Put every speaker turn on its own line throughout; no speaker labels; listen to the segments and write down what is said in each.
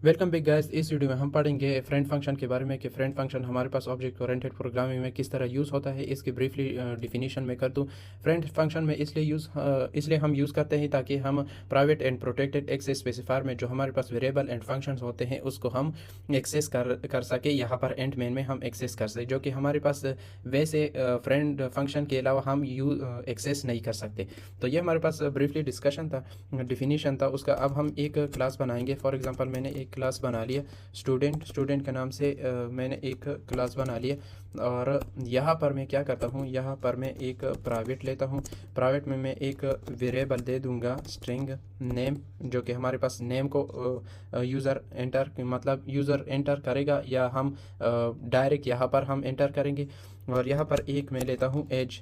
Welcome back guys. इस video में हम पढ़ेंगे फ्रेंड फंक्शन के बारे में कि फ्रेंड फंक्शन हमारे पास ऑब्जेक्ट ओरिएंटेड प्रोग्रामिंग में किस तरह यूज़ होता है। इसकी ब्रीफली डिफिनीशन में कर दूं। फ्रेंड फंक्शन में इसलिए हम यूज़ करते हैं ताकि हम private and protected access specifier में जो हमारे पास वेरिएबल एंड फंक्शंस होते हैं उसको हम एक्सेस कर सके। यहाँ पर एंड मेन में हम एक्सेस कर सके, जो कि हमारे पास वैसे फ्रेंड फंक्शन के अलावा हम एक्सेस नहीं कर सकते। तो ये हमारे पास ब्रीफली डिस्कशन था, डिफिनीशन था उसका। अब हम एक क्लास बनाएंगे। फॉर एग्जांपल मैंने एक क्लास बना लिया स्टूडेंट के नाम से। मैंने एक क्लास बना लिया और यहाँ पर मैं क्या करता हूँ, यहाँ पर मैं एक प्राइवेट लेता हूँ। प्राइवेट में मैं एक वेरिएबल दे दूँगा स्ट्रिंग नेम, जो कि हमारे पास नेम को यूज़र एंटर करेगा या हम डायरेक्ट यहाँ पर हम एंटर करेंगे। और यहाँ पर एक मैं लेता हूँ एज,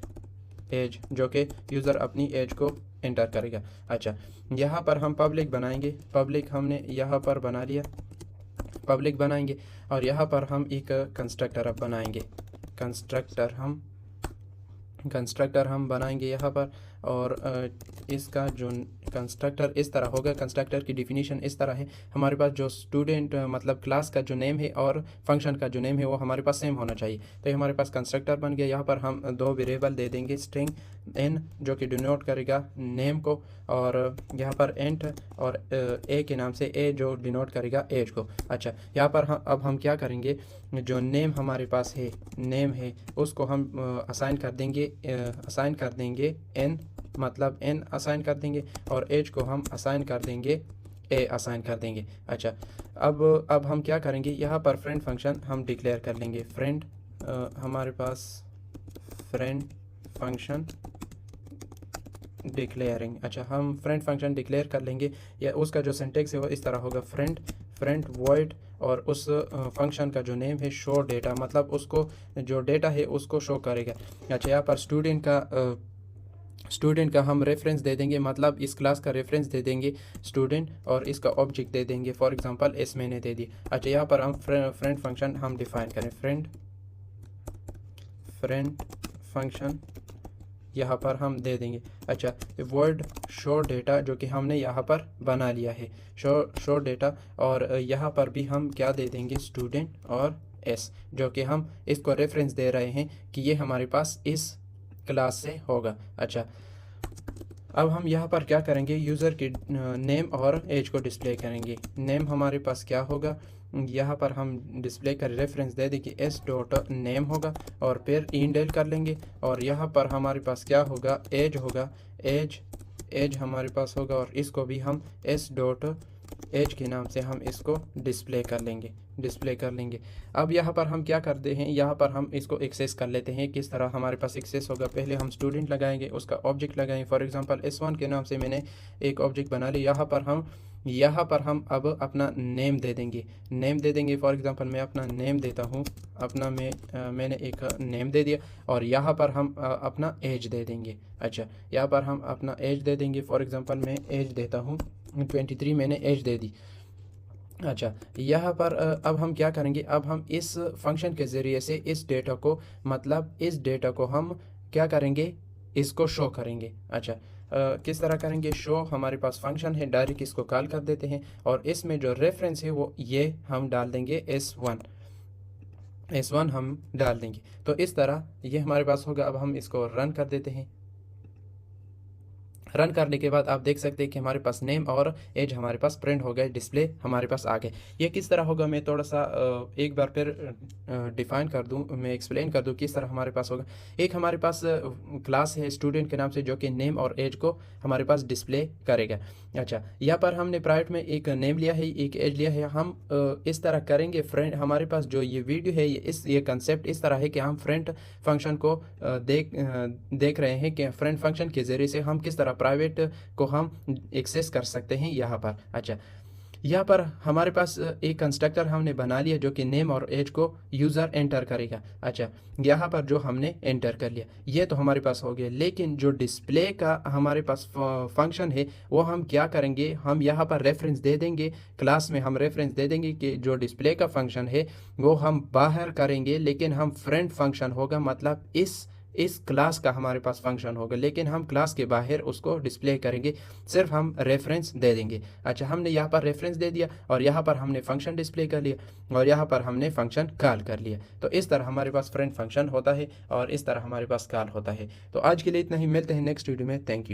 जो कि यूज़र अपनी एज को एंटर करेगा। अच्छा, यहाँ पर हम पब्लिक बनाएंगे। पब्लिक हमने यहाँ पर बना लिया, पब्लिक बनाएंगे। और यहाँ पर हम एक कंस्ट्रक्टर अब बनाएंगे। कंस्ट्रक्टर हम बनाएंगे यहाँ पर। और इसका जो कंस्ट्रक्टर इस तरह होगा। कंस्ट्रक्टर की डिफिनीशन इस तरह है, हमारे पास जो स्टूडेंट मतलब क्लास का जो नेम है और फंक्शन का जो नेम है वो हमारे पास सेम होना चाहिए। तो ये हमारे पास कंस्ट्रक्टर बन गया। यहाँ पर हम दो वेरिएबल दे देंगे, स्ट्रिंग एन जो कि डिनोट करेगा नेम को, और यहाँ पर एंट और ए के नाम से ए जो डिनोट करेगा एज को। अच्छा, यहाँ पर अब हम क्या करेंगे, जो नेम हमारे पास है, नेम है, उसको हम असाइन कर देंगे एन, मतलब एन असाइन कर देंगे, और एज को हम असाइन कर देंगे ए असाइन कर देंगे। अच्छा, अब हम क्या करेंगे, यहाँ पर फ्रेंड फंक्शन हम डिक्लेयर कर लेंगे। फ्रेंड हमारे पास फ्रेंड फंक्शन डिक्लेयरिंग। अच्छा, हम फ्रेंड फंक्शन डिक्लेयर कर लेंगे, या उसका जो सिंटेक्स है वो इस तरह होगा, फ्रेंड वॉइड, और उस फंक्शन का जो नेम है शो डेटा, मतलब उसको जो डेटा है उसको शो करेगा। अच्छा, यहाँ पर स्टूडेंट का हम रेफरेंस दे देंगे, मतलब इस क्लास का रेफरेंस दे देंगे स्टूडेंट, और इसका ऑब्जेक्ट दे देंगे। फॉर एग्जांपल एस मैंने दे दी। अच्छा, यहाँ पर हम फ्रेंड फंक्शन हम डिफाइन करें। फ्रेंड फंक्शन यहाँ पर हम दे देंगे। अच्छा, वर्ड शो डेटा जो कि हमने यहाँ पर बना लिया है, शो डेटा, और यहाँ पर भी हम क्या दे देंगे, स्टूडेंट और एस, जो कि हम इसको रेफरेंस दे रहे हैं कि ये हमारे पास इस क्लास से होगा। अच्छा, अब हम यहाँ पर क्या करेंगे, यूज़र की नेम और एज को डिस्प्ले करेंगे। नेम हमारे पास क्या होगा, यहाँ पर हम डिस्प्ले का रेफरेंस दे दें कि एस डॉट नेम होगा, और फिर इंडेल कर लेंगे। और यहाँ पर हमारे पास क्या होगा, एज होगा, एज हमारे पास होगा, और इसको भी हम एस डॉट एज के नाम से हम इसको डिस्प्ले कर लेंगे। अब यहाँ पर हम क्या करते हैं, यहाँ पर हम इसको एक्सेस कर लेते हैं। किस तरह हमारे पास एक्सेस होगा, पहले हम स्टूडेंट लगाएंगे, उसका ऑब्जेक्ट लगाएंगे। फॉर एग्जांपल S1 के नाम से मैंने एक ऑब्जेक्ट बना लिया। यहाँ पर हम अब अपना नेम दे देंगे। फॉर एग्जांपल मैं अपना नेम देता हूँ, मैंने एक नेम दे दिया, और यहाँ पर हम अपना एज दे देंगे। अच्छा, यहाँ पर हम अपना एज दे देंगे। फॉर एग्जांपल मैं एज देता हूँ 23, मैंने एज दे दी। अच्छा, यहाँ पर अब हम क्या करेंगे, अब हम इस फंक्शन के ज़रिए से इस डेटा को हम क्या करेंगे, इसको शो करेंगे। अच्छा, किस तरह करेंगे शो, हमारे पास फंक्शन है, डायरेक्ट इसको कॉल कर देते हैं, और इसमें जो रेफरेंस है वो ये हम डाल देंगे S1 हम डाल देंगे। तो इस तरह ये हमारे पास होगा। अब हम इसको रन कर देते हैं। रन करने के बाद आप देख सकते हैं कि हमारे पास नेम और एज हमारे पास प्रिंट हो गए, डिस्प्ले हमारे पास आ गए। ये किस तरह होगा, मैं थोड़ा सा एक बार फिर डिफाइन कर दूं, मैं एक्सप्लेन कर दूं किस तरह हमारे पास होगा। एक हमारे पास क्लास है स्टूडेंट के नाम से, जो कि नेम और एज को हमारे पास डिस्प्ले करेगा। अच्छा, यहाँ पर हमने प्राइवेट में एक नेम लिया है, एक एज लिया है। हम इस तरह करेंगे। फ्रेंड हमारे पास जो ये वीडियो है, ये कंसेप्ट इस तरह है कि हम फ्रेंड फंक्शन को देख रहे हैं कि फ्रेंड फंक्शन के ज़रिए से हम किस तरह प्राइवेट को हम एक्सेस कर सकते हैं यहाँ पर। अच्छा, यहाँ पर हमारे पास एक कंस्ट्रक्टर हमने बना लिया जो कि नेम और एज को यूज़र एंटर करेगा। अच्छा, यहाँ पर जो हमने एंटर कर लिया, ये तो हमारे पास हो गया। लेकिन जो डिस्प्ले का हमारे पास फंक्शन है वो हम क्या करेंगे, हम यहाँ पर रेफरेंस दे देंगे, क्लास में हम रेफरेंस दे देंगे कि जो डिस्प्ले का फंक्शन है वो हम बाहर करेंगे, लेकिन हम फ्रेंड फंक्शन होगा, मतलब इस क्लास का हमारे पास फंक्शन होगा, लेकिन हम क्लास के बाहर उसको डिस्प्ले करेंगे, सिर्फ हम रेफरेंस दे देंगे। अच्छा, हमने यहाँ पर रेफरेंस दे दिया और यहाँ पर हमने फंक्शन डिस्प्ले कर लिया और यहाँ पर हमने फंक्शन कॉल कर लिया। तो इस तरह हमारे पास फ्रेंड फंक्शन होता है और इस तरह हमारे पास कॉल होता है। तो आज के लिए इतना ही, मिलते हैं नेक्स्ट वीडियो में। Thank you.